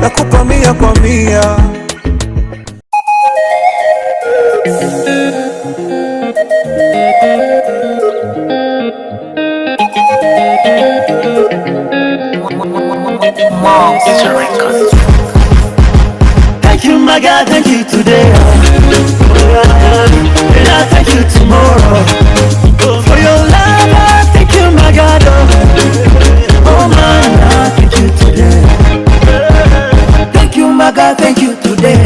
nakupa 100%. Thank you, my God, thank you today. And I thank you tomorrow. For your love, I thank you, my God. Oh man, I thank you today. Thank you, my God, thank you today.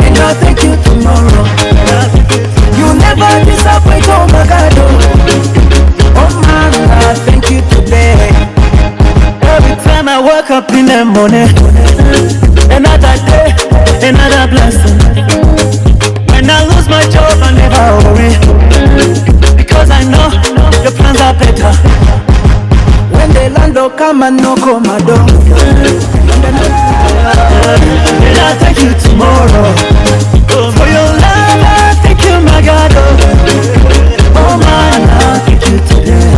And I thank you tomorrow. You never disappoint, oh my God. Oh man, I thank you today. Every time I wake up in the morning, another day, another blessing. When I lose my job, I never worry, because I know your plans are better. When the land will come and knock on my door, and I thank you tomorrow. For your love, I thank you, my God. Oh man, I thank you today.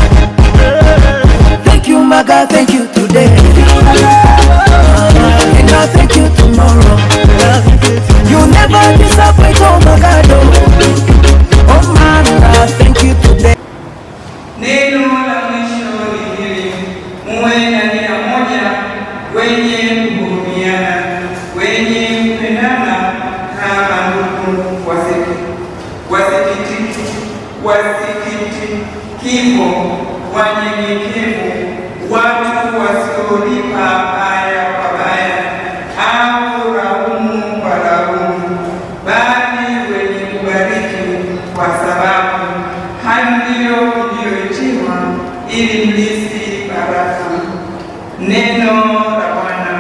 Thank you, my God, thank you today. And I thank you tomorrow. You never disappoint, oh my God. Oh man, I thank you today. Neno la mwisho ni hili: muwe na nia moja, wenye kuhurumiana, wenye kupendana kama ndugu, wasikitikivu, wanyenyekevu, watu wasiolipa baya kwa baya au laumu kwa laumu, bali wenye kubariki, kwa sababu hayo ndiyo mliyoitiwa, ili mlisi baraka. Neno la Bwana.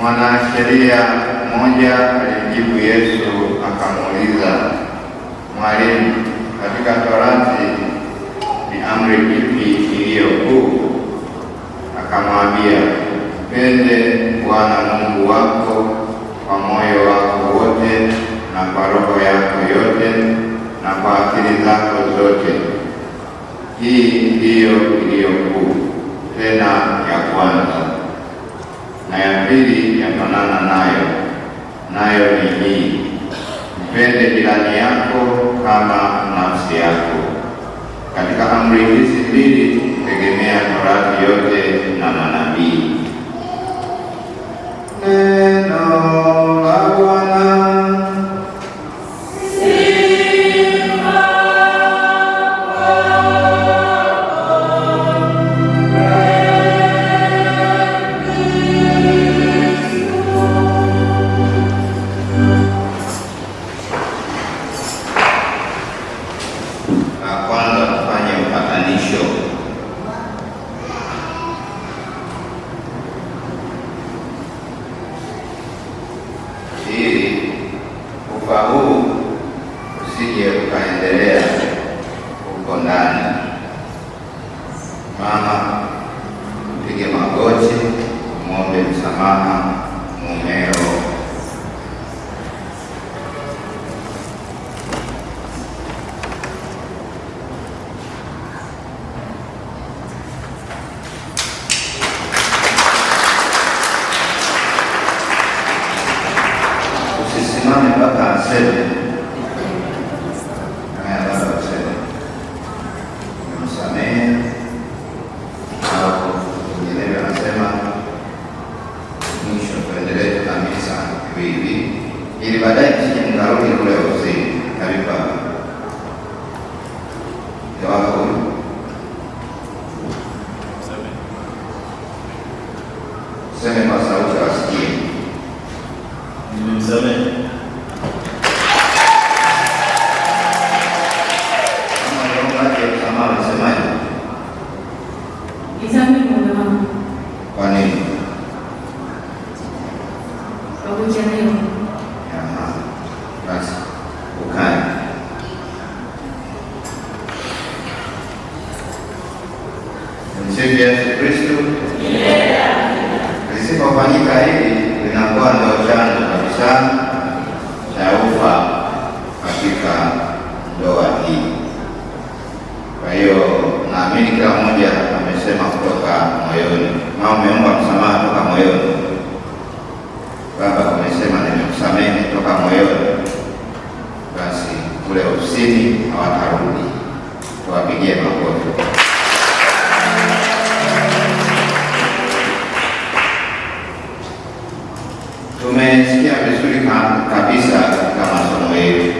Mwanasheria mmoja alimjibu Yesu akamuuliza, Mwalimu, katika Torati ni amri ipi iliyo kuu? Akamwambia, mpende Bwana Mungu wako kwa moyo wako wote na kwa roho yako yote na kwa akili zako zote. Hii ndiyo iliyo kuu, tena ya kwanza. Na ya pili yafanana nayo, nayo ni hii: mpende jirani yako kama nafsi yako. Katika amri hizi mbili tegemea Torati yote na manabii. Neno la Bwana. Kwanza mwisho. Ili ufa huu usije ukaendelea huko ndani. Mama, mpige magoti, muombe msamaha mumeo. Usisimame mpaka aseme. Msamehe au Mwenyezi anasema mwisho tuendelee kabisa hivi ili baadaye msije mkarudi kule ofisini karibu wako huyu. Seme kwa sauti wasikie. Nimemsamehe. Kwa nini? Basi ukae. Msifu Yesu Kristo. Lisipofanyika hili linakuwa ndio chanzo kabisa cha ufa katika ndoa hii. Kwa hiyo naamini kila mmoja amesema kutoka moyoni. Mama, umeomba msamaha kutoka moyoni. Baba, umesema nimekusamehe kutoka moyoni. Basi kule ofisini hawatarudi. Tuwapigie makofi. Tumesikia vizuri kabisa katika masomo yetu.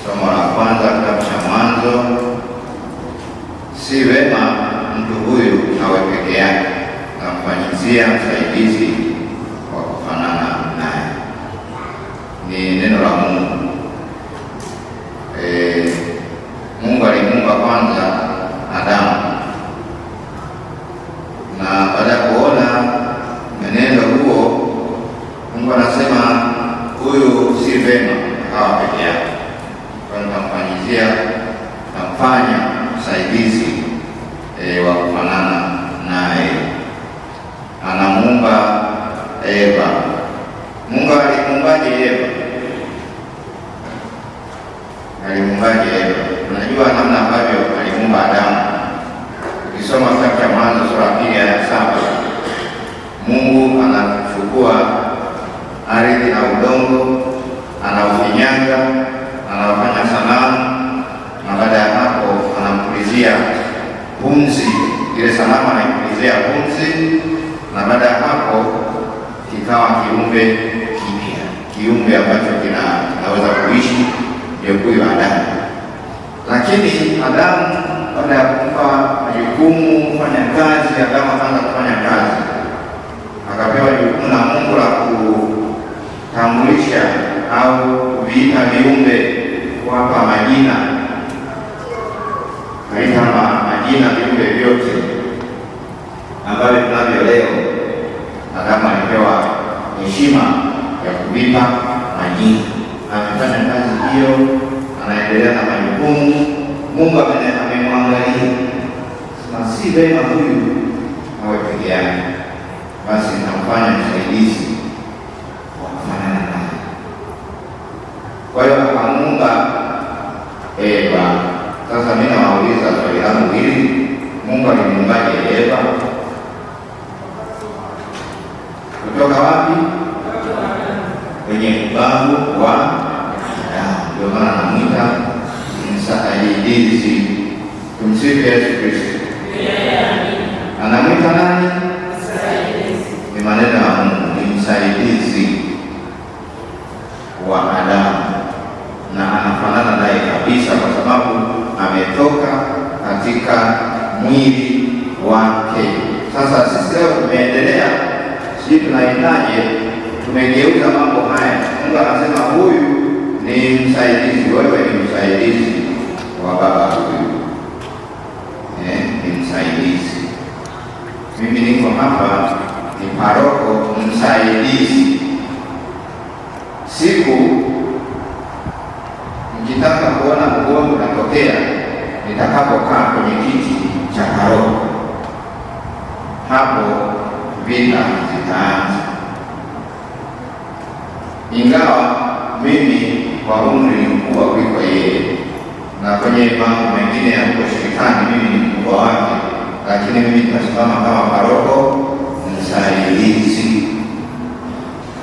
Somo la kwanza, kitabu cha Mwanzo. Si vema mtu huyu awe peke yake, namfanyizia msaidizi wa kufanana naye. Ni neno la Mungu. Mungu alimuumba kwanza Adamu, na baada ya kuona mwenendo huo, Mungu anasema huyu si vema hawa peke yake, kwa nitamfanyizia, namfanya msaidizi wa kufanana naye. Anamuumba Eva. Mungu alimuumbaje Eva? Alimuumbaje Eva? Unajua namna ambavyo alimuumba Adamu. Ukisoma kitabu cha Mwanzo sura ya 2 aya 7, Mungu anachukua ardhi na udongo, anaufinyanga, anawafanya sanamu, na baada ya hapo anampulizia pumzi. Ile sanamu anaipulizia pumzi, na baada ya hapo kikawa kiumbe kipya, kiumbe ambacho kinaweza kuishi, ndio huyo Adamu. Lakini Adamu baada ya kumpa majukumu kufanya kazi, Adamu akaanza kufanya kazi, akapewa jukumu na Mungu la kutambulisha au kuviita viumbe, kuwapa majina. Kaita majina viumbe vyote ambavyo tunavyo leo. Adamu alipewa heshima ya kuvipa majina. Amefanya kazi hiyo, anaendelea na majukumu. Mungu amemwangalia, na si vema huyu awe peke yake, basi nitamfanya msaidizi wa kufanana naye. Kwa hiyo akamuumba Eva. Sasa mimi nawauliza swali langu hili, Mungu alimuumbaje Eva? Kutoka wapi? Kwenye ubavu wa Adamu. Ndio maana anamuita msaidizi. Tumsifu Yesu Kristo. Anamuita nani? Msaidizi. Ni maneno ya Mungu, ni msaidizi wa Adamu, na anafanana naye kabisa kwa sababu ametoka katika mwili wake. Sasa sisi leo tumeendelea, sisi tunahitaje, tumegeuza mambo haya. Mungu anasema huyu ni msaidizi, wewe ni msaidizi wa baba huyu. nikitaka kuona mgongo unatokea nitakapokaa kwenye kiti cha paroko. Hapo vita zitaanza. Ingawa mimi kwa umri ni mkubwa kuliko yeye, na kwenye mambo mengine ya kushirikani mimi ni mkubwa wake, lakini mimi nitasimama kama paroko msaidizi.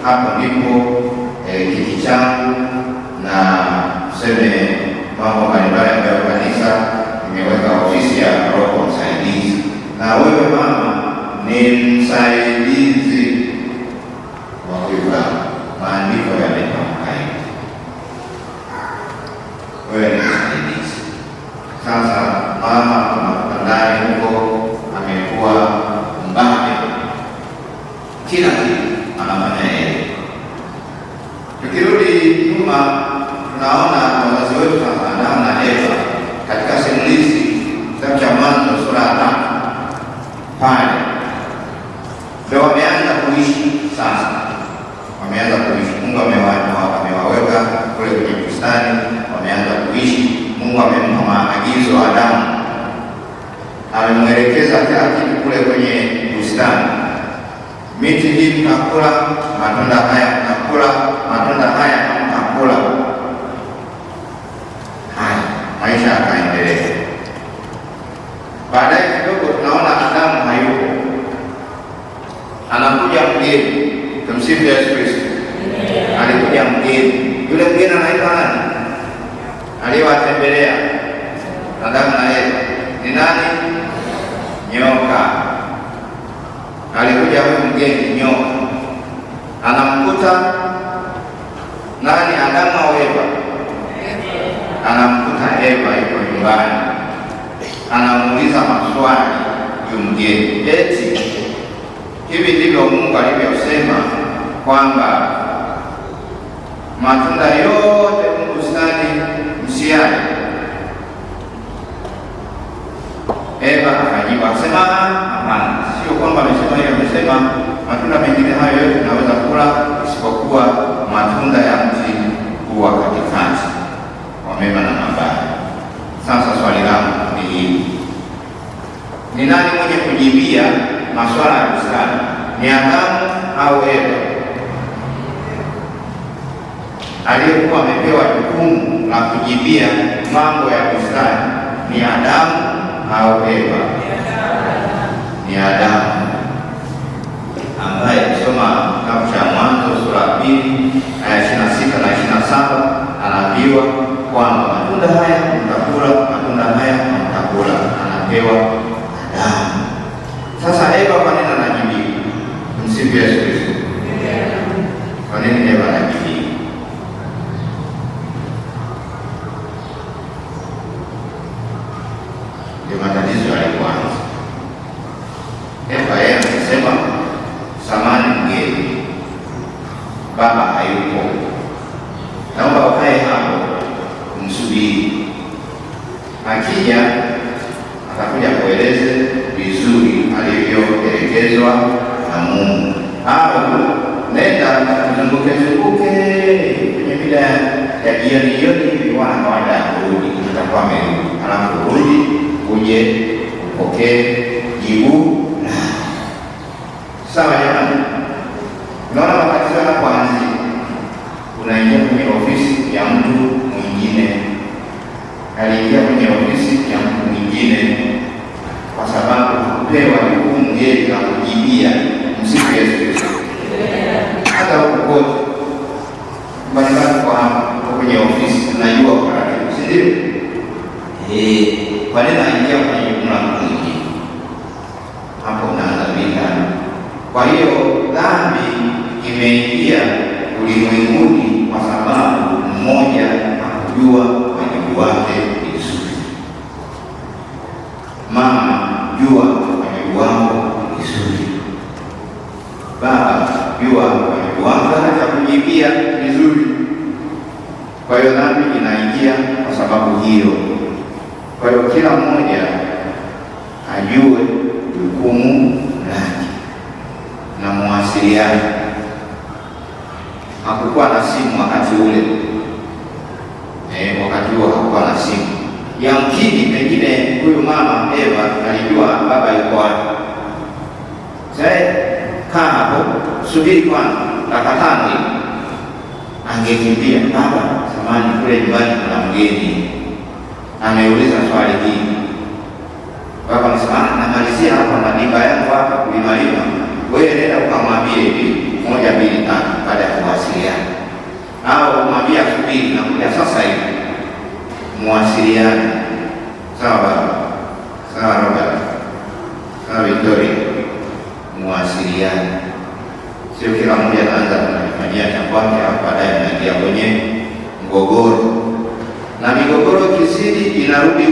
Hapo ndipo kiti changu na tuseme mambo mbalimbali ambayo kanisa imeweka ofisi ya paroko msaidizi, na wewe mama ni msaidizi wa huyu baba. Maandiko yametamka hivi, wewe ni msaidizi. Sasa mama tunakutandani huko, amekuwa mbabe, kila kitu anafanya yeye. Tukirudi nyuma, tunaona wazazi wetu sasa, Adamu na Eva, katika simulizi kitabu cha Mwanzo sura ya 3 pale ndio wameanza kuishi. Sasa wameanza kuishi, Mungu amewaweka kule kwenye bustani, wameanza kuishi. Mungu amempa maagizo Adamu, amemwelekeza kila kitu kule kwenye bustani. Miti hii mtakula, matunda haya mtakula, matunda haya mtakula. Haya, maisha yakaendelea. Baadaye kidogo tunaona Adamu hayupo, anakuja mgeni. Tumsifu Yesu Kristo. Alikuja mgeni. Yule mgeni anaitwa nani? Aliyewatembelea Adamu na Eva ni nani? Nyoka. Alikuja huyu mgeni nyoka, anamkuta nani? Adamu au Eva? Anamkuta Eva yuko nyumbani, anamuuliza maswali huyu mgeni, eti hivi ndivyo Mungu alivyosema kwamba matunda yote bustani msiale? Eva akajibu akasema, hapana, sio kwamba amesema hiyo, amesema matunda mengine hayo yote tunaweza kula isipokuwa matunda ya mti huu wa katikati wa mema na mabaya. Sasa swali langu ni hili, ni nani mwenye kujibia masuala ya bustani? Ni Adamu au Eva? Aliyekuwa amepewa jukumu la kujibia mambo ya bustani ni Adamu au Eva? Ni Adamu, ambaye kusoma kitabu cha Mwanzo sura ya 2 aya 26 na 27 anaambiwa kwamba matunda haya mtakula, matunda haya mtakula. Anapewa Adamu. Sasa Eva kwa nini anajibiwa? Msifu Yesu Kristo. Kwa nini Eva anajibiwa? Ndio matatizo yalipoanza. Eva yeye anasema, samani mgeni, baba hayupo, naomba ukae hapo umsubiri, akija atakuja kueleze vizuri alivyoelekezwa na Mungu. Au nenda zunguke kwenye mida ya jioni hivi, wana kawaida ya kurudi, utakuwa amerudi, alafu kurudi uje upokee jibu. Sawa jamani? Unaona matatizo yanapoanzia, unaingia kwenye ofisi ya mtu mwingine, aliingia kwenye ofisi ya mtu mwingine kwa sababu hakupewa jukumu ngeni la kujibia. Msifu Yesu Kristo. Hata huko kote mbalimbali kwa hapa kwenye ofisi tunajua utaratibu, si ndio? Kwa nini anaingia kwenye jukumu la mtu mwingine? Hapo unaanza vita. Kwa hiyo dhambi imeingia ulimwenguni kwa sababu mmoja hakujua wajibu wake vizuri. Mama, jua wajibu wako vizuri. Baba, jua wajibu wako hata kujibia vizuri. Kwa hiyo dhambi inaingia kwa sababu hiyo. Kwa hiyo kila mmoja ajue jukumu lake na mawasiliano. Hakukuwa na simu wakati ule. Wakati simu. Yamkini pengine huyu mama Eva alijua baba yuko wapi. Sasa kaa hapo, subiri kwanza, dakika 5 hivi. Angekimbia, baba, samahani, kule nyumbani kuna mgeni ameuliza swali hili. Baba anasema, namalizia hapa madimba yangu hapa kulimalima. Wewe nenda ukamwambie hivi 1 2 3 baada ya kuwasiliana. Au mwambie asubiri na kuja sasa hivi. Muwasiliane. Sawa baba? Sawa Robert? Sawa Victoria? Muwasiliane. Sio kila mmoja anaanza kufanyia cha kwake hapo baadaye anaingia kwenye mgogoro. Na migogoro kizidi inarudi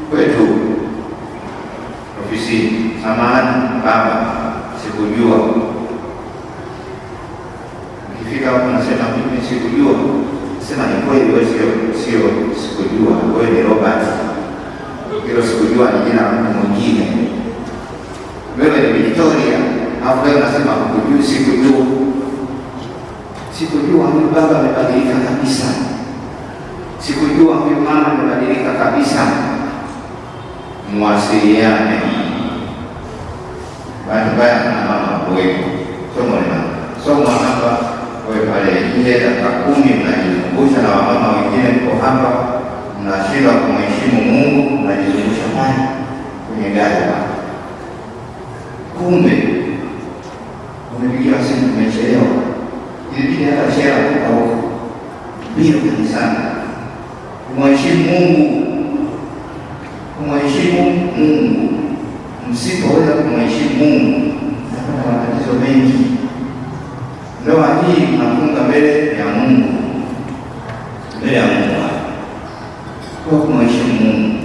kwetu ofisini. Samahani baba, sikujua. Ukifika hapo nasema mimi sikujua. Sema ni kweli wewe sio sikujua. Wewe ni Robert. Hilo sikujua ni jina la mtu mwingine. Wewe ni Victoria. Hapo wewe unasema sikujua, sikujua. Sikujua huyu baba amebadilika kabisa. Sikujua huyu mama amebadilika kabisa. Muwasiliane. Bahati mbaya sana mama wewe. Somo hapa wewe pale nje dakika 10 mnajikumbusha na wamama wengine mko hapa mnashindwa kumheshimu Mungu, mnajikumbusha pale kwenye gari hapa. Kumbe umepigia simu umechelewa. Ilibidi hata shera huko bila kanisani. Kumheshimu Mungu. Kumheshimu Mungu. Msipoweza kumheshimu Mungu mtapata matatizo mengi. Ndoa hii mnafunga mbele ya Mungu. Mbele ya Mungu. Kwa kumheshimu Mungu.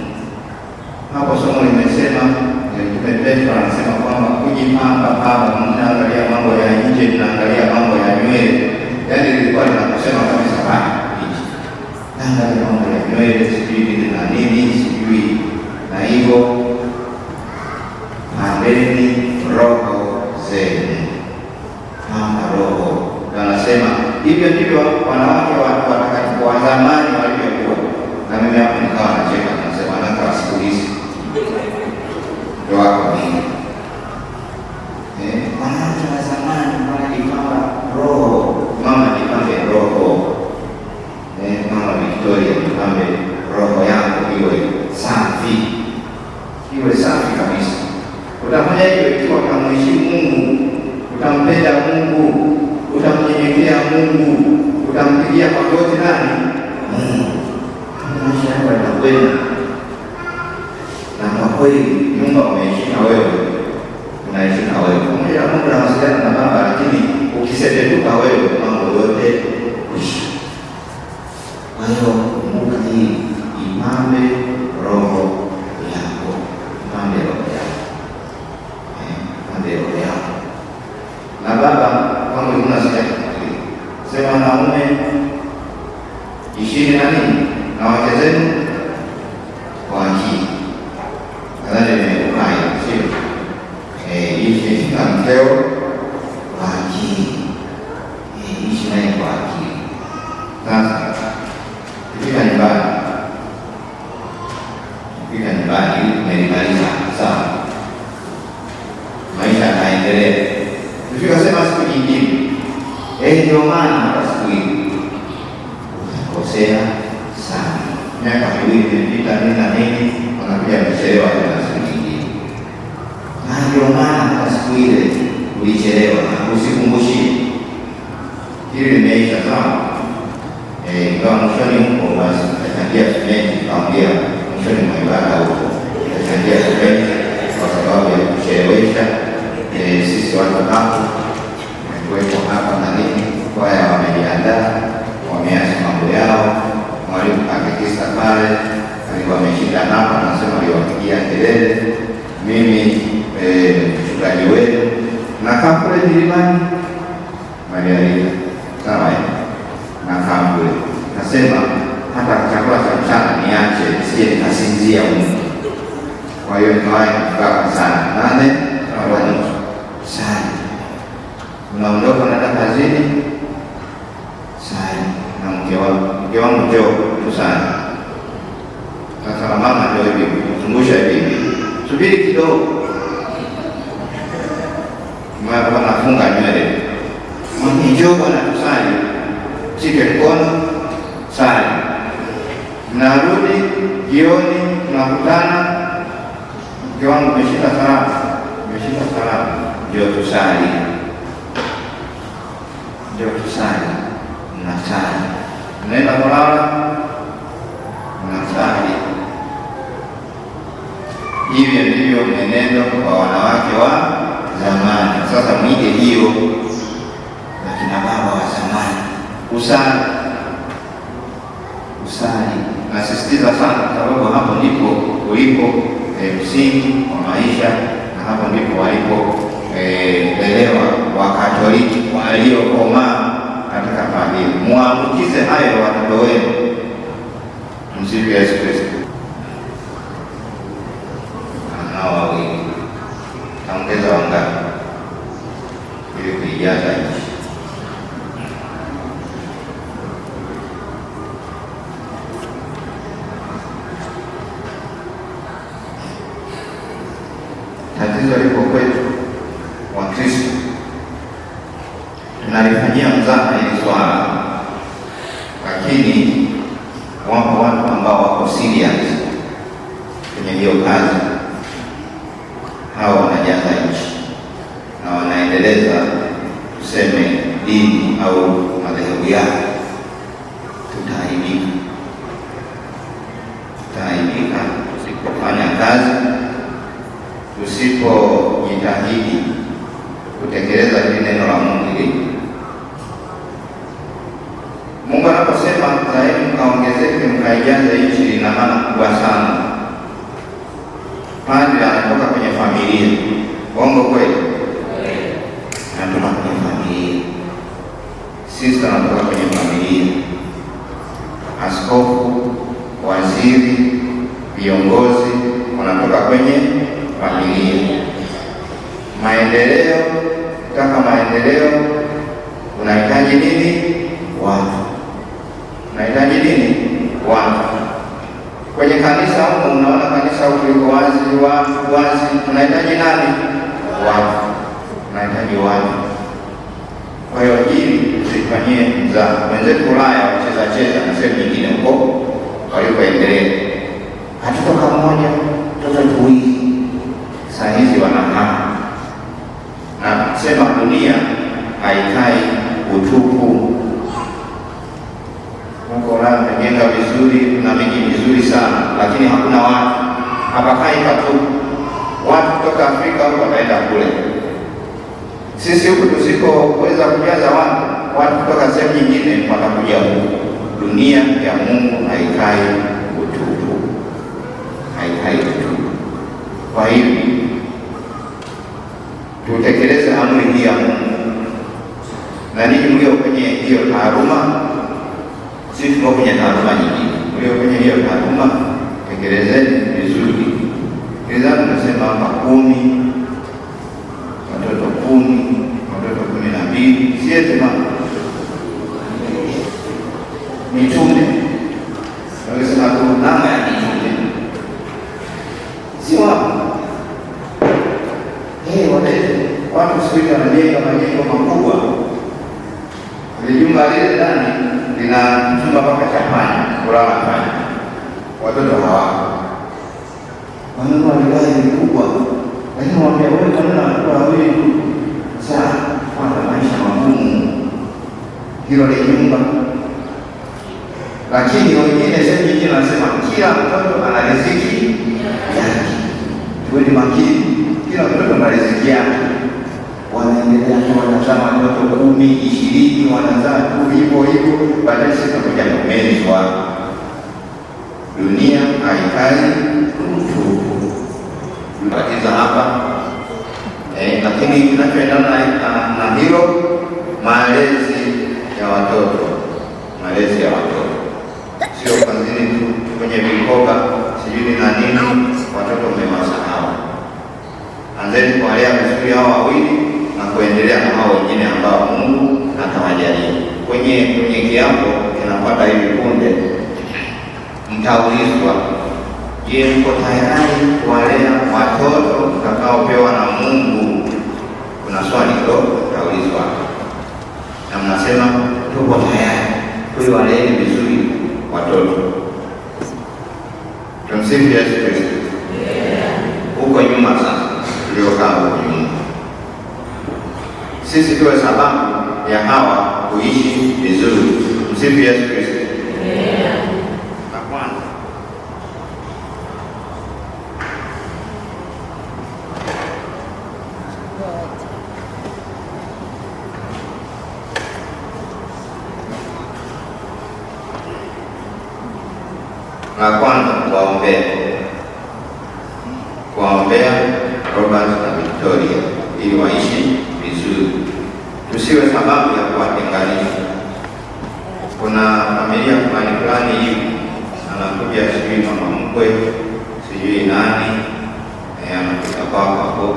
Hapo somo limesema, Mtume Petro anasema kwamba kujipamba hapa mnaangalia mambo ya nje, mnaangalia mambo ya nywele. Yaani ilikuwa linakusema kabisa hapa. Angalia mambo ya nywele, sijui na nini, sijui na hivyo. Pandeni roho zenu. Pamba roho. Anasema hivyo ndivyo wanawake watakatifu wa zamani walivyokuwa. Na mimi hapo nikawa nacheka, nasema naka siku hizi ndio wako mingi. Wanawake wa zamani walipamba roho. Mama nipambe roho. Mama Victoria nipambe roho yangu iwe safi. Iwe safi kabisa. Utafanya hivyo ikiwa utamheshimu Mungu, utampenda Mungu, utamnyenyekea Mungu, utampigia magoti nani? Mungu. Maisha yako yatakwenda. Na kwa kweli nyumba umeishi na wewe, unaishi na wewe. Pamoja na Mungu anawasiliana na baba, lakini ukisepetuka wewe mambo yote kuishi. Kwa hiyo kumbuka hii, imambe roho yako. Imambe roho yako. Imambe roho yako. Na baba, kama unasikia sema wanaume ishini na nini? Na wake zenu kwa akili. Nadhani nimekupai, sio? Ishi na mkeo kwa akili. Ishi naye kwa akili. Sasa ukifika nyumbani tumelimaliza, sawa? Maisha yanaendelea. Ukifika sema siku nyingine, ndio maana hata siku hii utakosea sana. Miaka 2 imepita na nini, wanakuja kuchelewa tena siku nyingine. Na ndio maana hata siku ile ulichelewa na usikumbushie. Hili limeisha, sawa? Kwa mwishoni huko basi tutachangia simenti, tukaongea mwishoni mwa ibada huko. Tutachangia simenti kwa sababu ya kuchelewesha sisi watu hapo. Kuwepo hapa na nini, kwaya wamejiandaa, wameacha mambo yao. Mwalimu akikista pale, alikuwa ameshinda hapa, nasema aliwapigia kelele. Mimi mchungaji wenu nakaa kule milimani Marialika, sawa? Nakaa kule, nasema hata chakula cha mchana niache, nisije nikasinzia huko. Kwa hiyo niwahi kukaa sana 8 sana. Unaondoka naenda kazini sana na mke wangu njoo tu sana. subiri kidogo, wanafunga nywele, njoo bwana tusali, shike mkono, sali. Narudi jioni, tunakutana, mke wangu umeshika salamu, njoo tusali, mnasali, mnaenda kulala, mnasali. Hivyo ndivyo mwenendo kwa wanawake wa zamani. Sasa mwige hiyo na kina baba wa zamani, usali. Nasisitiza sana kwa sababu hapo ndipo ulipo msingi wa maisha, na hapo ndipo walipo elewa Wakatoliki waliokomaa katika maadili. Muambukize hayo watoto wenu. Msifu Yesu Kristo. Wawili taongeza wangapi ili kuijaza nchi? Tatizo liko kwetu Wakristo, tunalifanyia mzaha hili swala, lakini wapo watu ambao wako serious kwenye hiyo kazi. Hao wanajaza nchi na wanaendeleza tuseme dini au madhehebu yao. Tutaaibika tusipofanya kazi, tusipojitahidi kutekeleza hili neno la Mungu. Mungu anaposema zaidi mkaongezeke mkaijaze nchi, ina maana kubwa sana. Padre anatoka kwenye familia, bongo kweli? Anatoka kwenye familia. Sister anatoka kwenye familia. Askofu, waziri, viongozi wanatoka kwenye familia. Maendeleo, kutaka maendeleo unahitaji nini? Watu. Unahitaji nini? Watu. Kwenye kanisa huko unaona kanisa huko liko wazi, tunahitaji nani? Watu. Tunahitaji watu. Kwa hiyo hili tusifanyie mzaha. Wenzetu Ulaya wacheza na sehemu nyingine huko walikoendelea, hatutoka mmoja, toto tuwili, saa hizi wanahaa. Na sema dunia haikai utupu. Mungu amejenga vizuri, kuna miji vizuri sana, lakini hakuna watu. Hapakai patupu. Watu kutoka Afrika huko wataenda kule. Sisi huku tusipoweza kujaza watu kutoka sehemu nyingine watakuja huku. Dunia ya Mungu haikai utupu. Kwa hiyo tutekeleze amri hii ya Mungu. Na ninyi mlio kwenye hiyo taaluma, sisi tuko kwenye taaluma nyingine. Mlio kwenye hiyo taaluma, tekelezeni vizuri. Kizani tunasema hapa 10, watoto 10, watoto 12, siete mama. Mitume. Tunasema namba ya mitume. Si wapo. Watu siku wanajenga majengo makubwa. Ile jumba lile ndani lina chumba mpaka cha panya, kulala panya. Watoto hawapo. Wanunua gari kubwa. Lakini waambia wewe kama watoto wawili sasa wana maisha magumu. Hilo ni nyumba. Lakini wengine sasa nyingine wanasema kila mtoto ana riziki yake. Tuwe makini. Kila mtoto ana riziki yake. Wanaendelea wanazaa watoto 10, 20, wanazaa tu hivyo, baadaye sasa kuja kumezwa. Dunia haikai utupu. Mbatiza hapa. Lakini kinachoendana na hilo, malezi ya watoto. Sio kazini tu kwenye vikoba, sijui na nini, watoto mmewasahau. Anzeni kuwalea vizuri hao wawili na kuendelea na hao wengine ambao Mungu atawajalia. Kwenye kiapo kinapata hivi punde, mtaulizwa Je, mko tayari kuwalea watoto mtakaopewa na Mungu? Kuna swali kidogo taulizwa na mnasema tuko tayari. Tuwaleni vizuri watoto. Tumsifu Yesu Kristo. Huko nyuma sasa, tuliokaa huko nyuma, sisi tuwe sababu ya hawa kuishi vizuri. Tumsifu Yesu Kristo. La kwanza, kuwaombea Robert na Victoria ili waishi vizuri. Tusiwe sababu ya kuwatenganisha. Kuna familia fulani hivi, anakuja sijui mama mkwe sijui nani, anakuja hapo,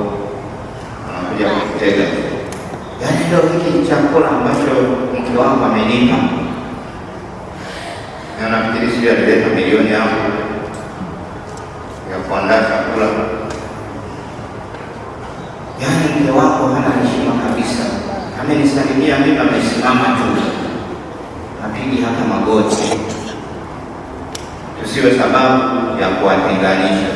anakuja kutega. Yaani ndio hiki chakula ambacho mke wangu amenipa. Nafikiri sijui alileta milioni hapo ya kuandaa chakula. Yaani mke wako hana heshima kabisa. Amenisalimia mimi, amesimama tu, napigi hata magoti. Tusiwe sababu ya kuwatenganisha.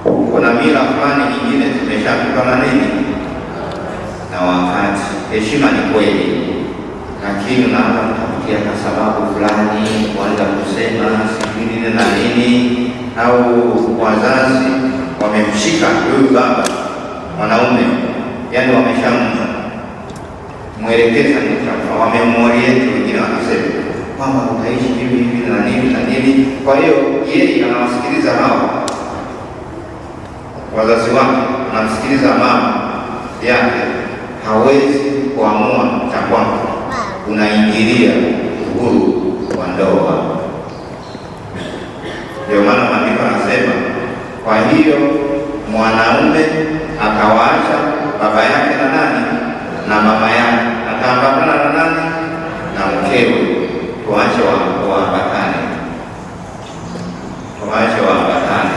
Kuna mila fulani nyingine zimeshapitwa na nini na wakati. Heshima ni kweli, lakini unaanza kutafutia kwa sababu fulani, kuanza kusema sijui nini na nini, au wazazi wamemshika huyu baba mwanaume, yaani wameshamwelekeza mtafa, wamemorienti. Wengine wanasema kwamba utaishi hivi hivi na nini na nini. Kwa hiyo yeye anawasikiliza hao wazazi wake, anamsikiliza mama yake, hawezi kuamua cha kwamba unaingilia uhuru wa ndoa. Ndio maana maandiko yanasema, kwa hiyo mwanaume akawaacha baba yake na nani na mama yake, akaambatana na nani na mkewe. Tuache waambatane, tuache waambatane.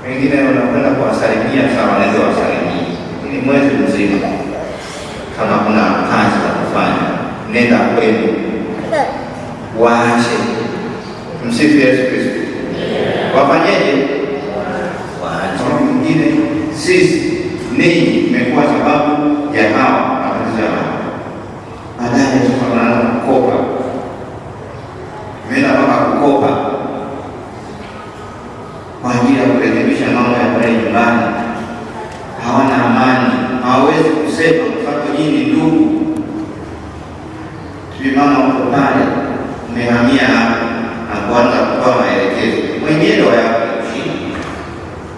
Wengine wanakwenda kuwasalimia, sawa, ndio wasalimia, lakini mwezi mzima kama kuna kazi za kufanya, nenda kwenu, waache. Msifu Yesu Kristo. Wafanyeje? Waache. Mwingine, sisi ninyi mmekuwa sababu ya hawa matatizo yao. Baadaye tunaanza kukopa. Mimi nataka kukopa kwa ajili ya kurekebisha mambo ya pale nyumbani. Hawana amani, hawawezi kusema kwa sababu nyinyi ndugu. Mama uko pale, umehamia na kuanza kutoa maelekezo. Mwenyewe ndio yako chini,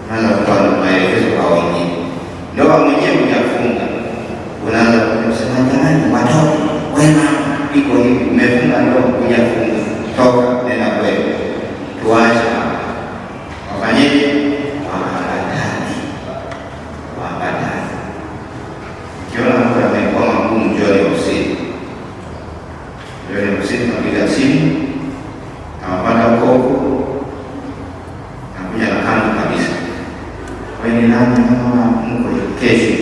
unaanza kutoa maelekezo kwa wengine. Ndoa mwenyewe unafunga, unaanza kusema jamani, watoto wema iko hivi, umefunga ndoa, hujafunga, toka nenda kwenu. Tuache wafanyeje? Waambatane. Kiona mtu amekuwa magumu, jioni usiku, napiga simu, nawapata huko, nakuja na kando kabisa, wewe ni nani? Mama mko kesho,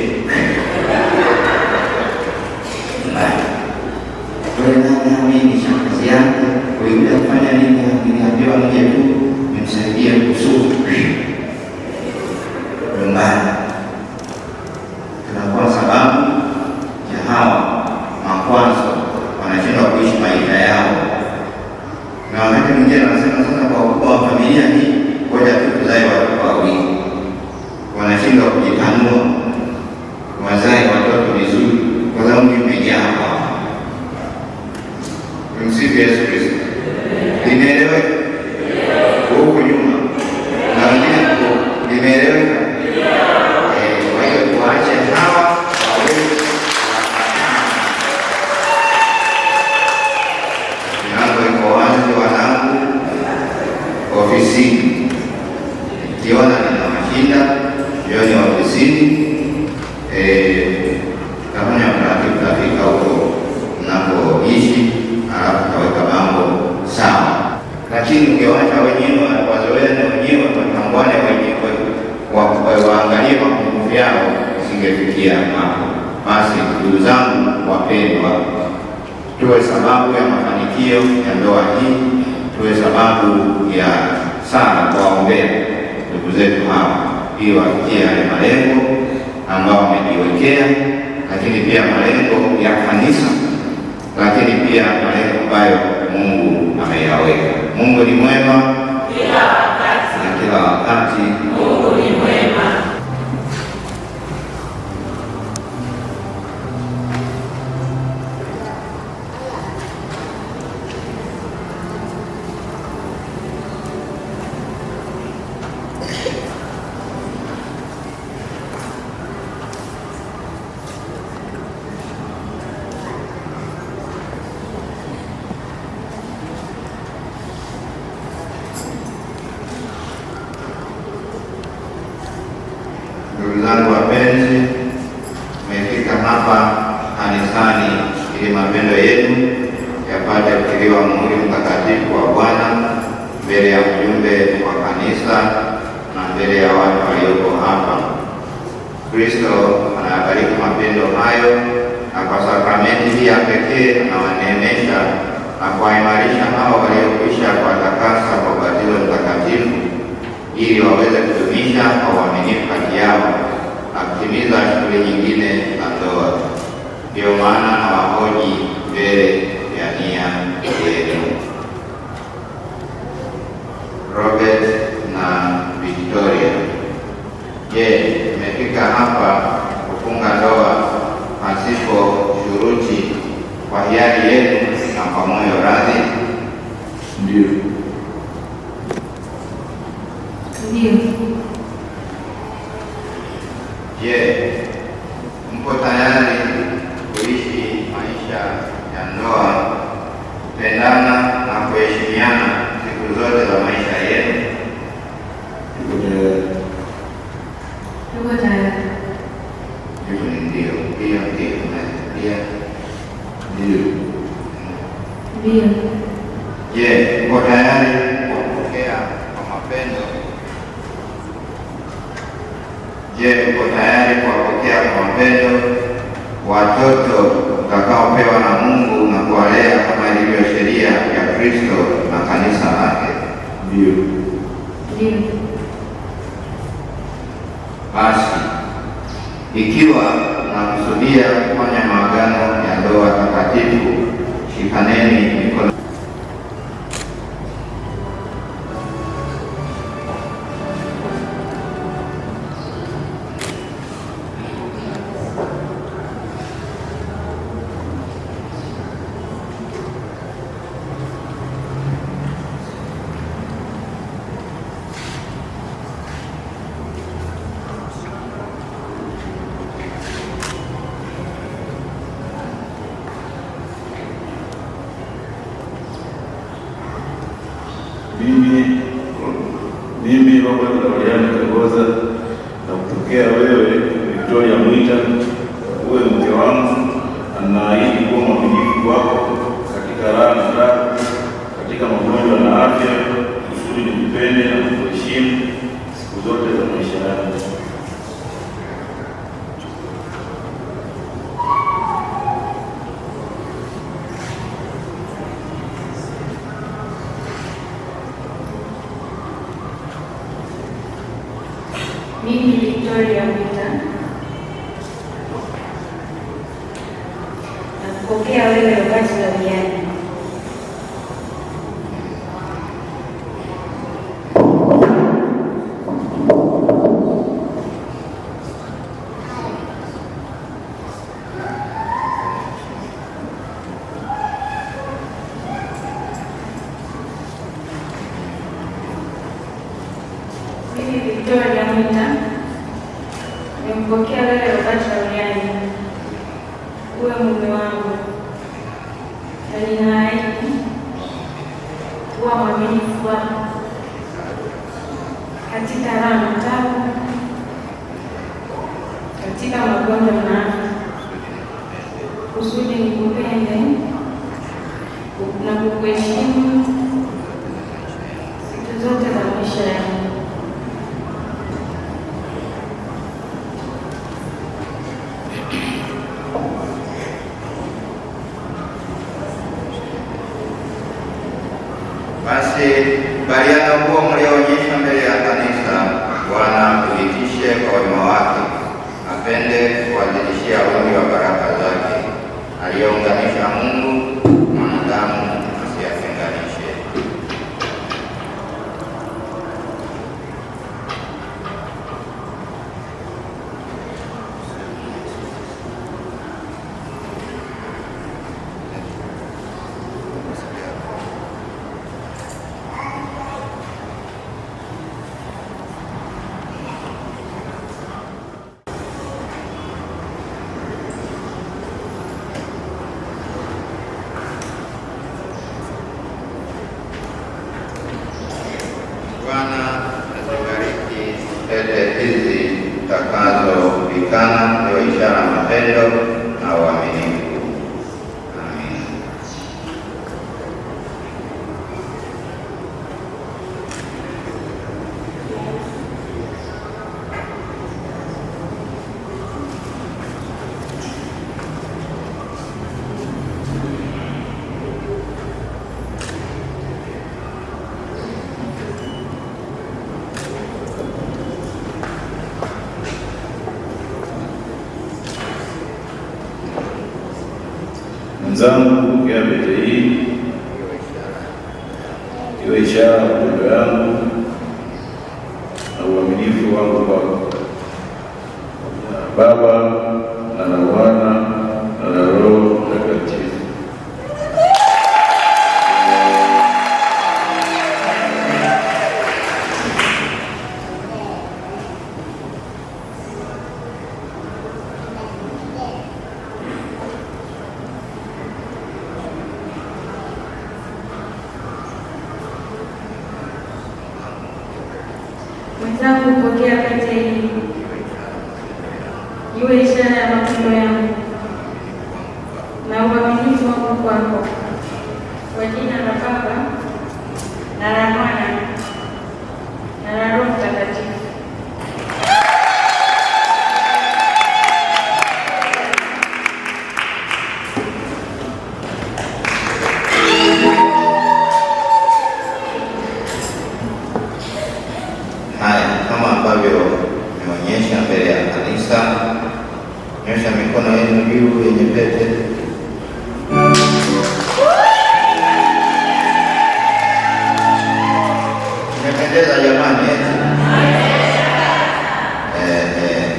wewe nani? Mimi ni shangazi yako, wewe unafanya nini? Niliambiwa nije tu nimsaidie kusudi nyumbani. Tunakuwa sababu ya hawa makwazo, wanashindwa kuishi maisha yao. Na wakati mwingine anasema sasa, kwa ukubwa wa familia hii, ngoja tu tuzae watoto wawili. Wanashindwa kujitanua, wazae watoto vizuri, kwa sababu imejaa hapa. Msifu Yesu Kristo. Limeeleweka huko nyuma na wengine limeeleweka. Kwa hiyo tuache hawa wawili. Milango iko wazi, wanangu, ofisini. Kiona nina mashinda, jioni ofisini, kafanya utafika huko mnapoishi, alafu kaweka mambo sawa. Lakini lakini ungewacha wenyewe wazoeane wenyewe, watambuane wenyewe, waangalie mapungufu yao, usingefikia hapo. Basi ndugu zangu wapendwa, tuwe sababu ya mafanikio ya ndoa hii, tuwe sababu ya sana kuwaombea ndugu zetu hawa ili wafikie yale malengo ambao wamejiwekea, lakini pia malengo ya kanisa, lakini pia malengo ambayo Mungu ameyaweka. Mungu ni mwema kila wakati, na kila wakati Mungu ni mwema. Ndugu zangu wapenzi, tumefika hapa kanisani ili mapendo yetu yapate kutiliwa muhuri mtakatifu wa Bwana mbele ya mjumbe wa kanisa na mbele ya watu walioko hapa. Kristo anayabariki mapendo hayo, na kwa sakramenti hii ya pekee anawaneemesha na kuwaimarisha hao waliokwisha kuwatakasa kwa ubatizo mtakatifu, ili waweze kudumisha kwa uaminifu kati yao na kutimiza shughuli nyingine za ndoa. Ndio maana na wahoji mbele ya nia yenu. Robert na Victoria, je, tumefika hapa kufunga ndoa pasipo shuruti, kwa hiari yenu na kwa moyo radhi? Ndio. Ndio. Je, mko tayari kuishi maisha ya ndoa, kupendana na kuheshimiana siku zote za maisha yenu? Tuko tayari. Hivyo ni ndio. Pia Ndio. Je, mko tayari kuwapokea kwa mapendo? Je, mko tayari kuwapokea kwa mapendo watoto utakaopewa na Mungu na kuwalea kama ilivyo sheria ya Kristo na kanisa lake? Ndio. Basi ikiwa mnakusudia kufanya maagano ya ndoa takatifu, shikaneni mikono. Mimi Robert Lauriani Kagoza na kutokea wewe Victoria Mwita uwe mke wangu, anaahidi kuwa mwaminifu wako katika raha na raha, katika magonjwa na afya, kusudi nikupende na kukuheshimu siku zote za maisha yangu. Mimi Victoria Mwita nakupokea wewe Robert Lauriani Victoria Mwita nimempokea wewe Robert Lauriani uwe mume wangu, na ninaahidi kuwa mwaminifu wako katika raha na taabu, katika magonjwa na afya, kusudi nikupende na kukuheshimu zote za maisha yangu. Basi baliana huo mlioonyesha mbele ya kanisa, Bwana kuitishe kwa wema wake, apende kuwazidishia wingi wa baraka zake, aliyounganisha Mungu mwanadamu asiyatenganishe. Bwana azibariki pete hizi zitakazovikana, iwe ishara ya mapendo na uaminifu. Amin. Mwenzangu, pokea pete hii iwe ishara ya upendo yangu na uaminifu wangu kwako. Baba na la Mwana na la Roho Mtakatifu. Mwenzangu, pokea pete hii iwe ishara ya mapendo yangu na uaminifu wangu kwako, kwa jina la Baba na la Mwana na la Roho Mtakatifu. Haya, kama ambavyo nimeonyesha mbele ya kanisa, nyosha mikono yenu juu yenye pete. Imependeza jamani,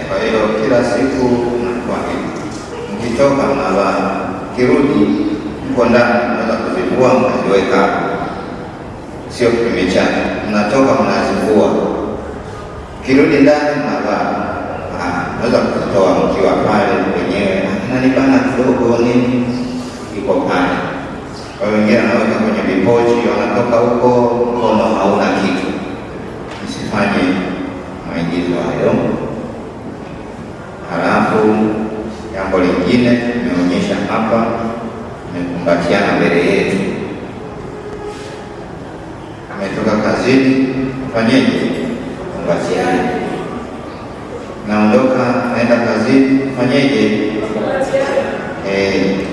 kwa hiyo kila siku mnakuwa mkitoka mnavaa, kirudi mko ndani mnaweza kuzivua mkaziweka, sio kipimo chake, mnatoka mnazivua, kirudi ndani mnavaa. Naweza kutoa mkiwa pale wenyewe, nanibana kidogo nini, iko pale. Kwa wengine anaweka kwenye vipochi, wanatoka huko mkono hauna kitu. Msifanye maigizo hayo. Halafu jambo lingine nimeonyesha hapa, nimekumbatiana mbele yetu. Ametoka kazini, fanyeje? Kumbatiana. Naondoka naenda kazini, fanyeje?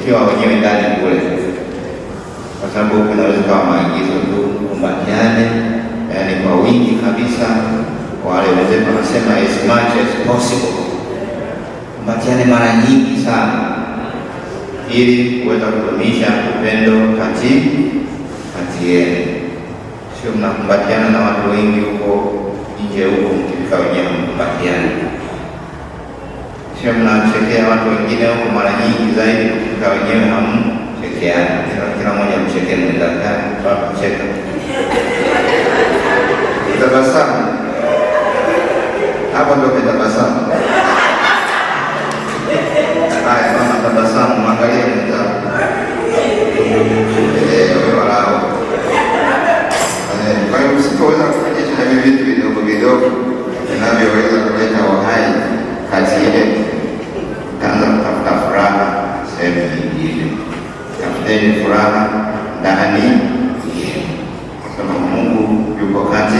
Kiwa wenyewe ndani kule, kwa sababu kunaweza kuwa maagizo tu, kumbatiane, yani kwa wingi kabisa. Wale wenzetu wanasema as much as possible, kumbatiane mara nyingi sana, ili kuweza kudumisha upendo kati yenu. Sio mnakumbatiana na watu wengi huko nje huko, mkifika wenyewe mkumbatiane. Sio mnachekea watu wengine huko mara nyingi zaidi, mkifika wenyewe hamchekeani. Kila mmoja mchekee mwenzake, baba mcheka. Tabasamu. Hapo ndio tabasamu. Haya, mama tabasamu, mwangalie mwenzako. Walao. Kwa hiyo msipoweza kufanyisha hivi vitu vidogo vidogo vinavyoweza kuleta uhai kati yetu, utaanza kutafuta furaha sehemu nyingine. Tafuteni furaha ndani yenu, kwa sababu Mungu yuko kati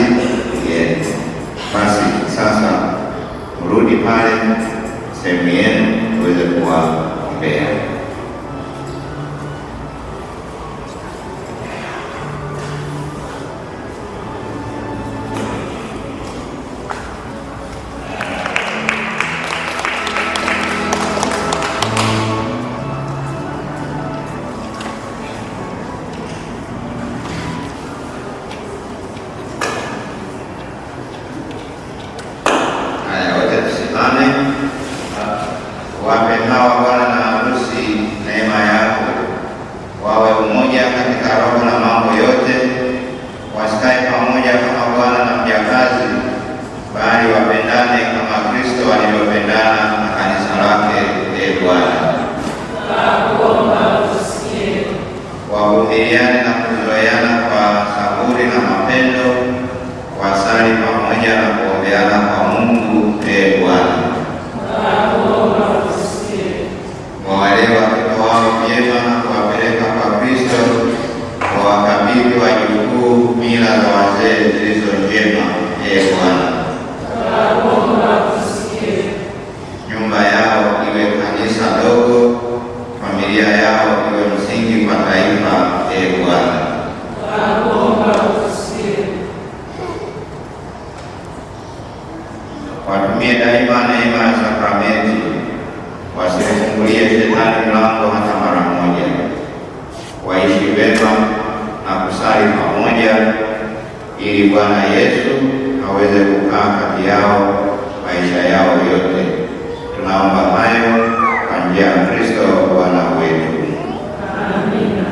pamoja na kuombeana kwa Mungu. Ee Bwana, wawalee watoto wao vyema na kuwapeleka kwa Kristo, wawakabidhi wajukuu mila za wazee zilizo njema. Ee Bwana, nyumba yao iwe kanisa dogo, familia yao iwe msingi kwa taifa. Ee Bwana, watumie daima neema ya sakramenti, wasifungulie shetani mlango hata mara moja, waishi vema na kusali pamoja, ili Bwana Yesu aweze kukaa kati yao maisha yao yote. Tunaomba hayo kwa njia ya Kristo Bwana wetu. Amina.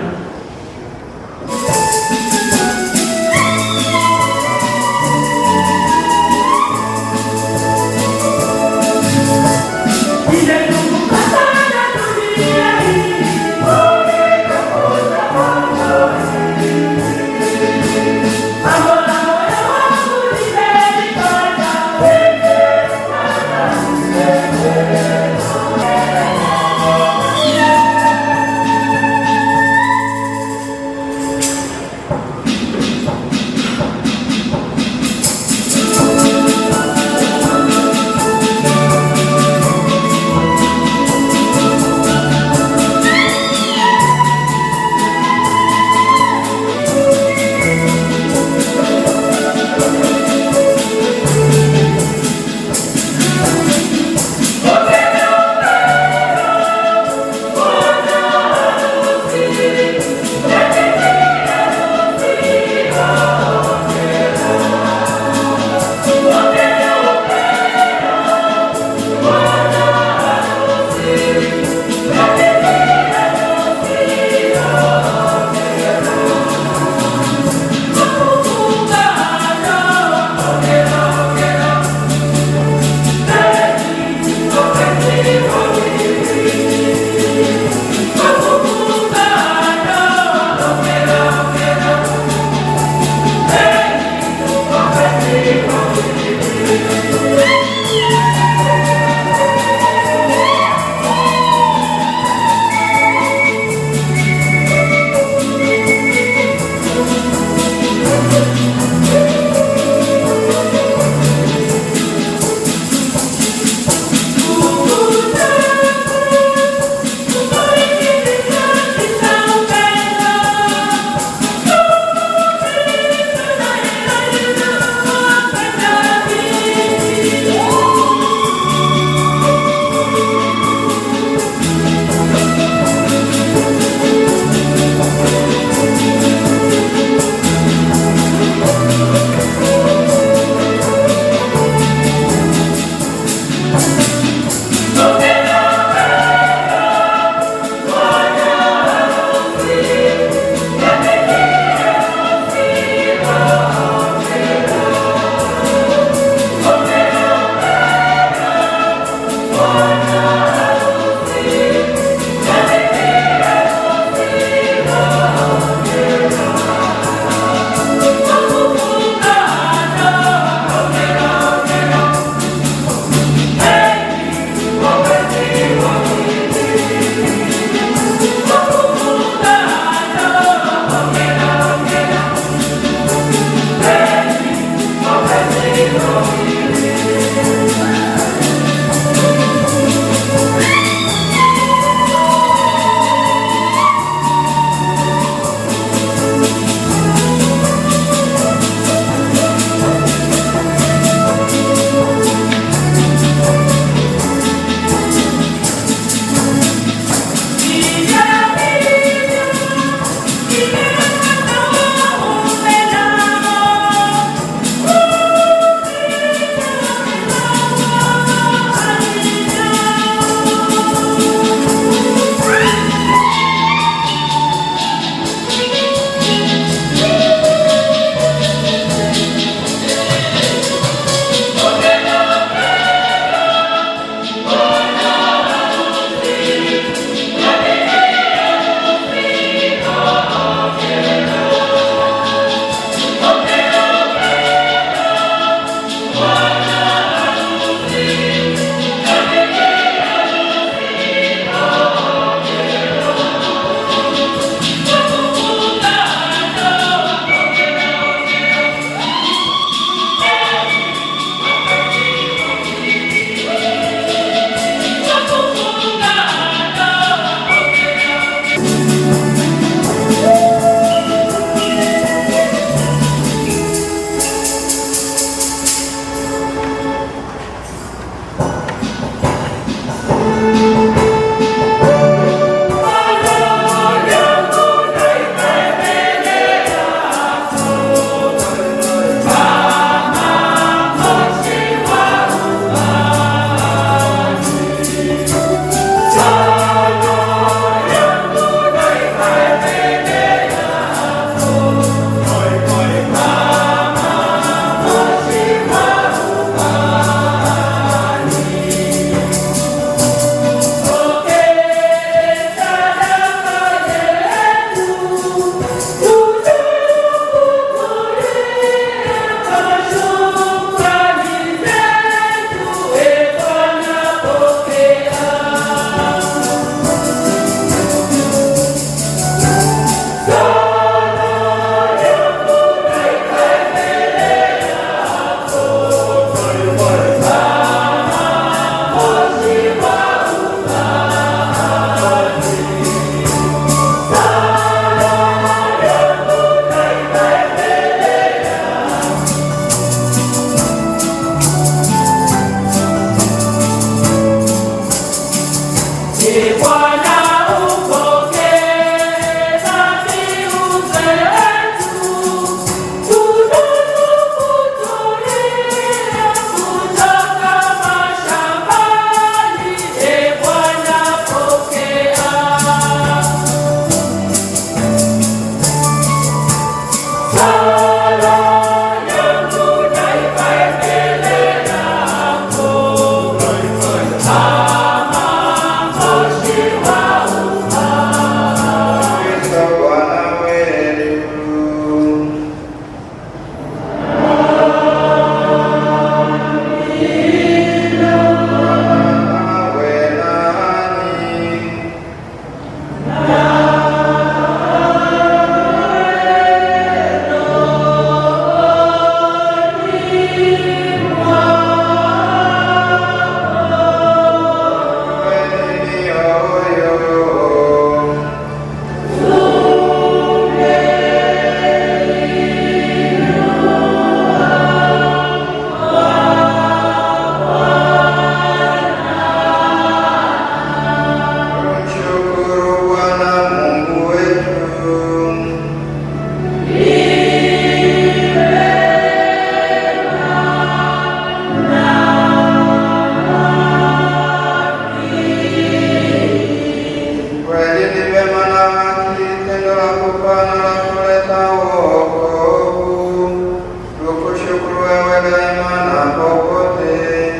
daima na popote.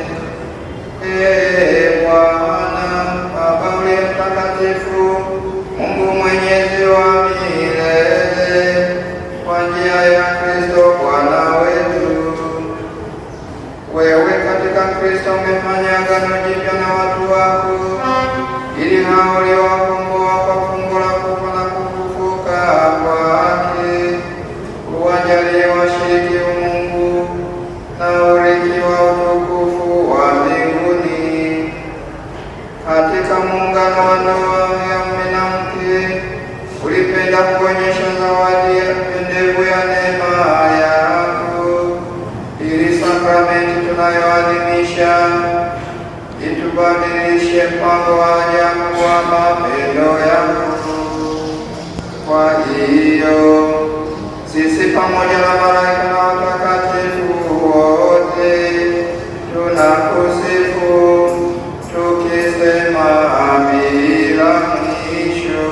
Ee Bwana, Baba uliye mtakatifu, Mungu mwenyezi wa milele, kwa njia ya Kristo Bwana wetu, wewe katika Kristo umefanya agano jipya na watu wako, ili hao uliowakomboa kwa fungu la kufa na kufufuka kwake uwajalie washiriki umungu na urithi wa utukufu wa mbinguni. Katika muungano wa ndoa ya mume na mke ulipenda kuonyesha zawadi ya pendevu ya neema yako, ili sakramenti tunayoadhimisha itubadilishe mpango wa ajabu wa mapendo yako. Kwa hiyo sisi pamoja na malaika na watakatifu wote tunakusifu tukisema bila mwisho.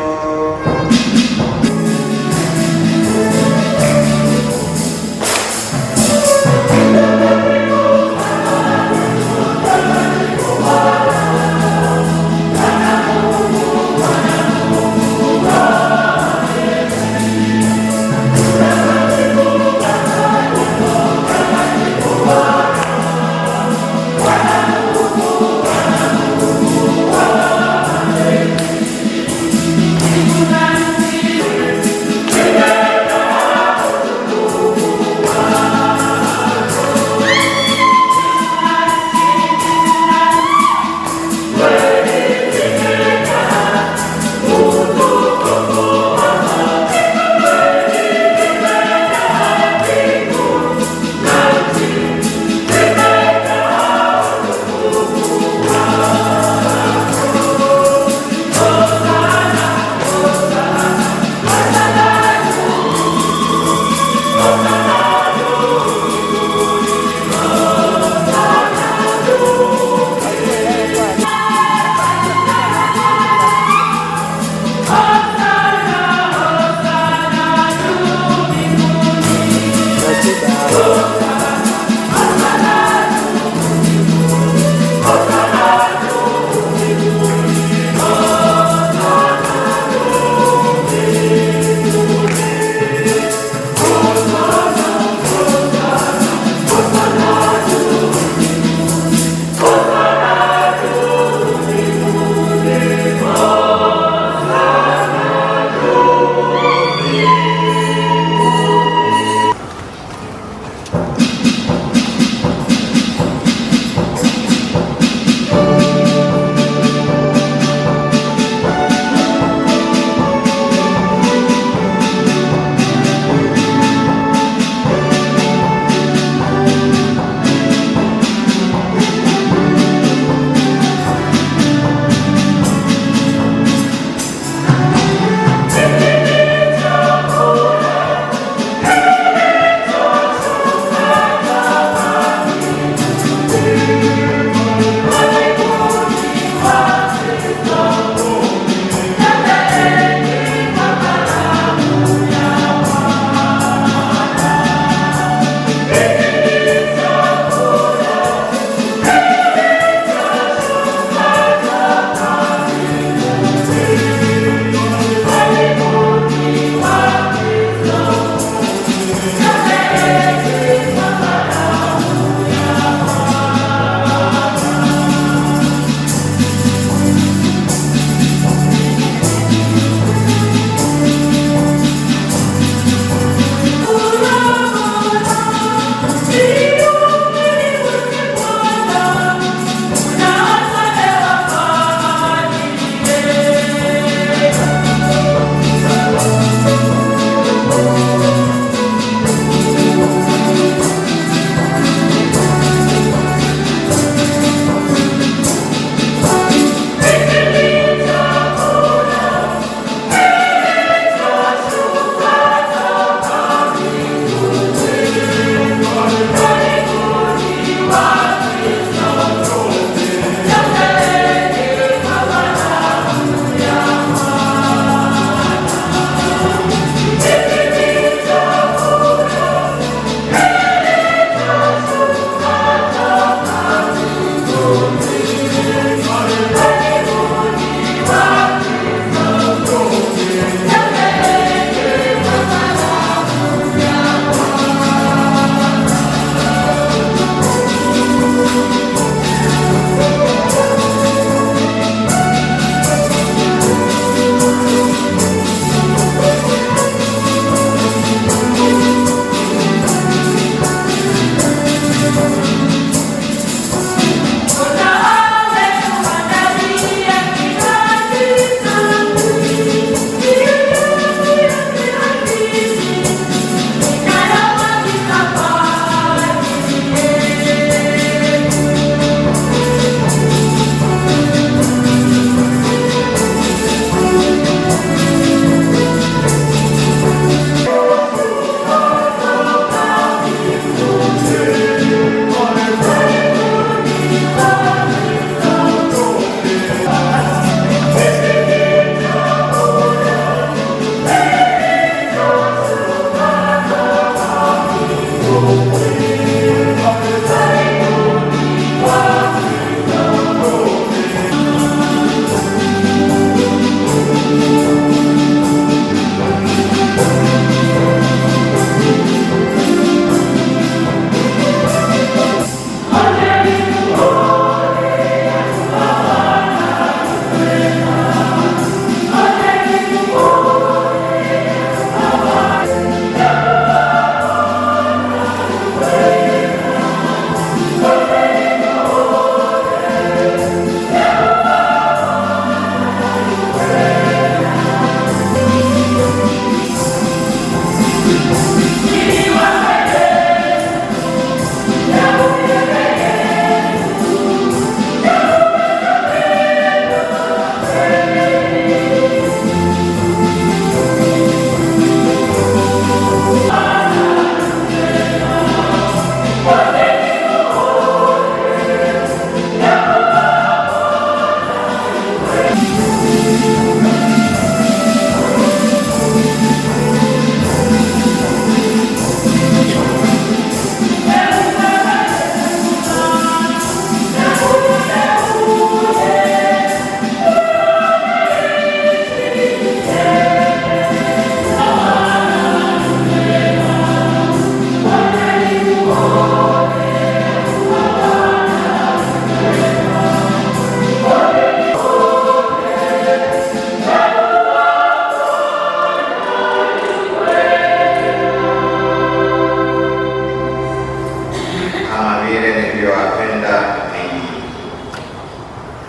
kama vile nilivyowapenda ninyi.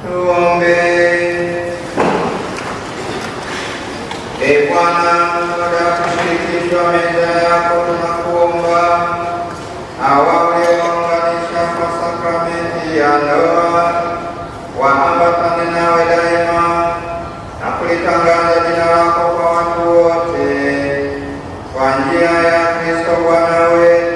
Tuombe. Ee Bwana, baada ya kushirikishwa meza yako, tunakuomba hawa uliowaunganisha kwa sakramenti ya ndoa waambatane nawe daima na kulitangaza jina lako kwa watu wote kwa njia ya Kristo Bwana wetu.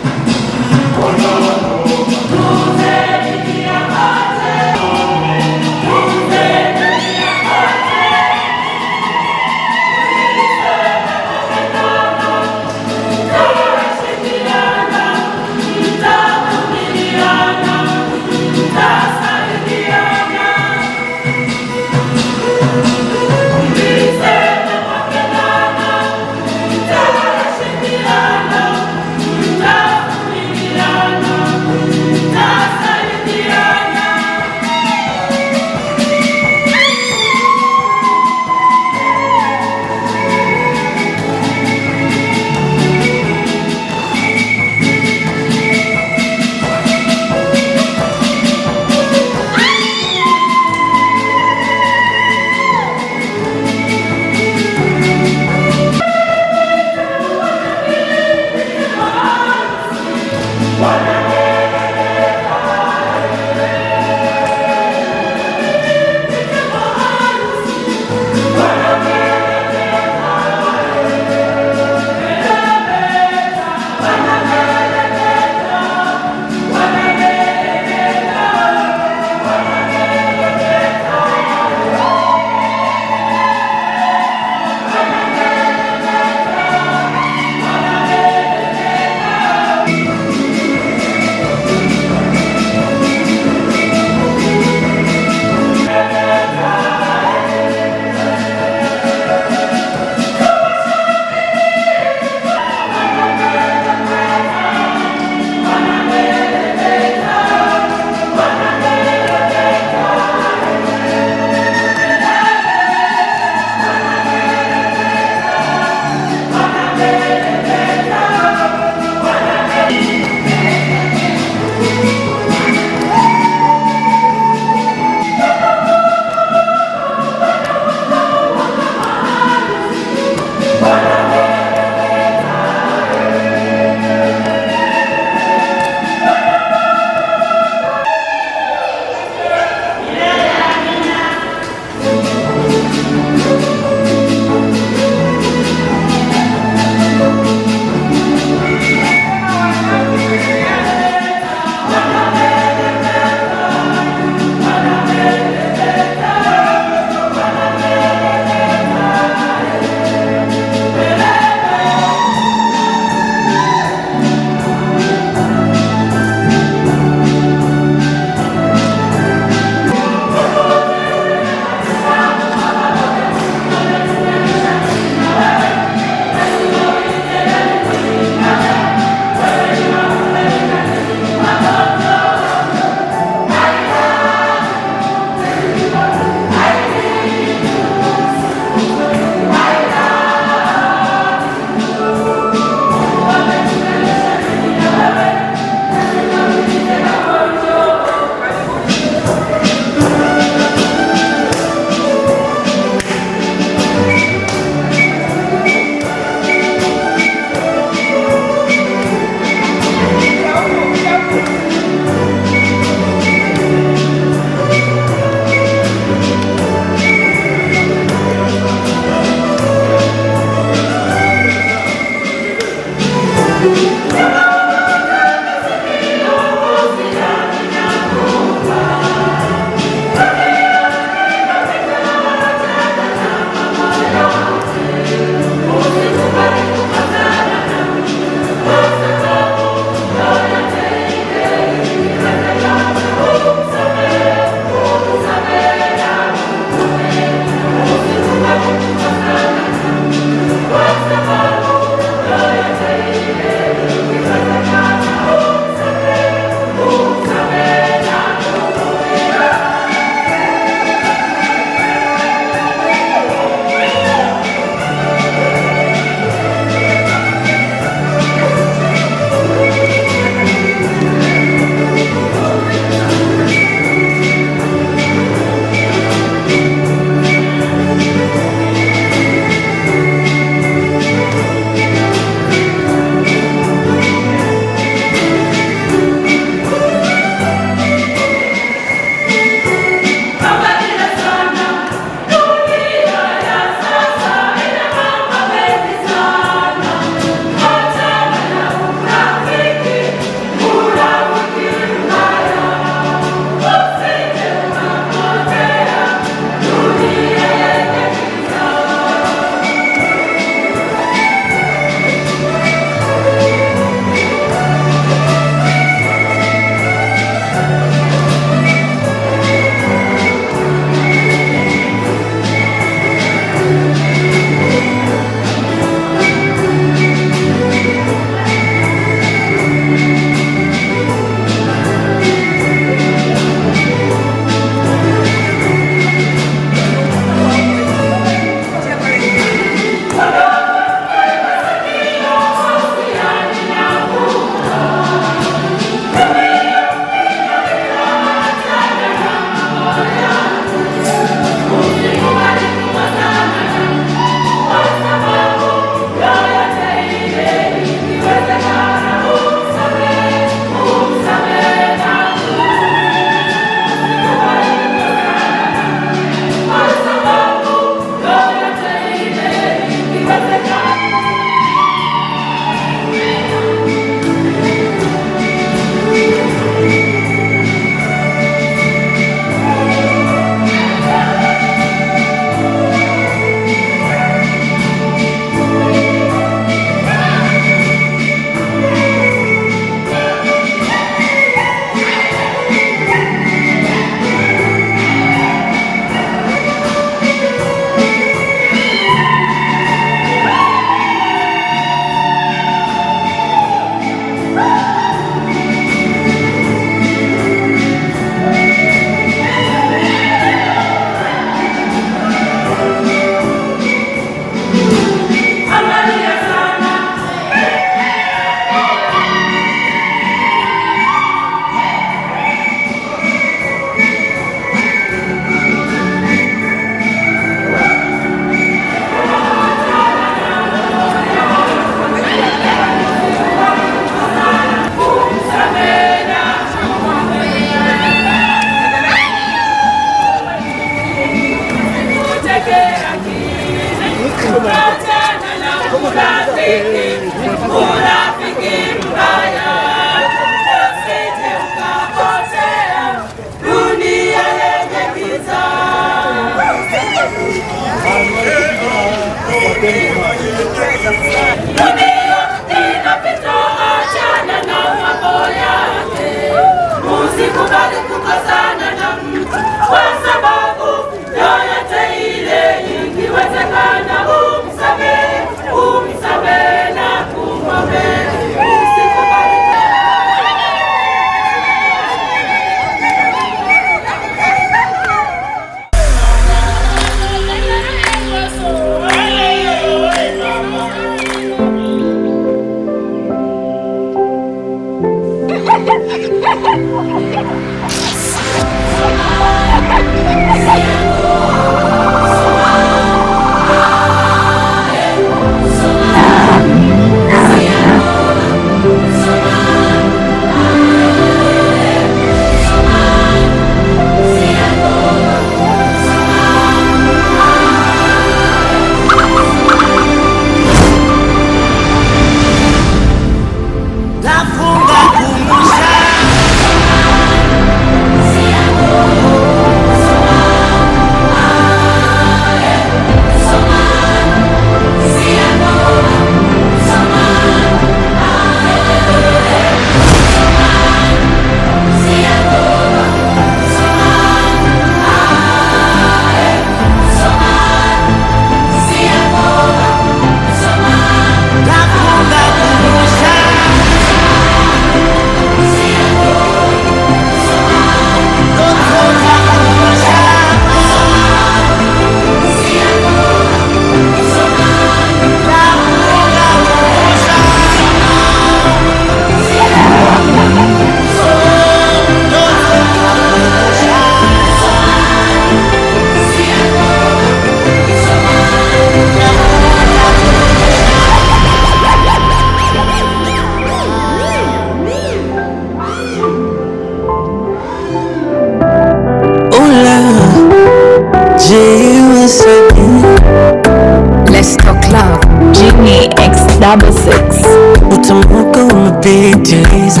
766. Utamuka umepitiliza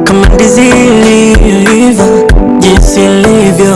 kama ndizi iliyoiva, jinsi ilivyo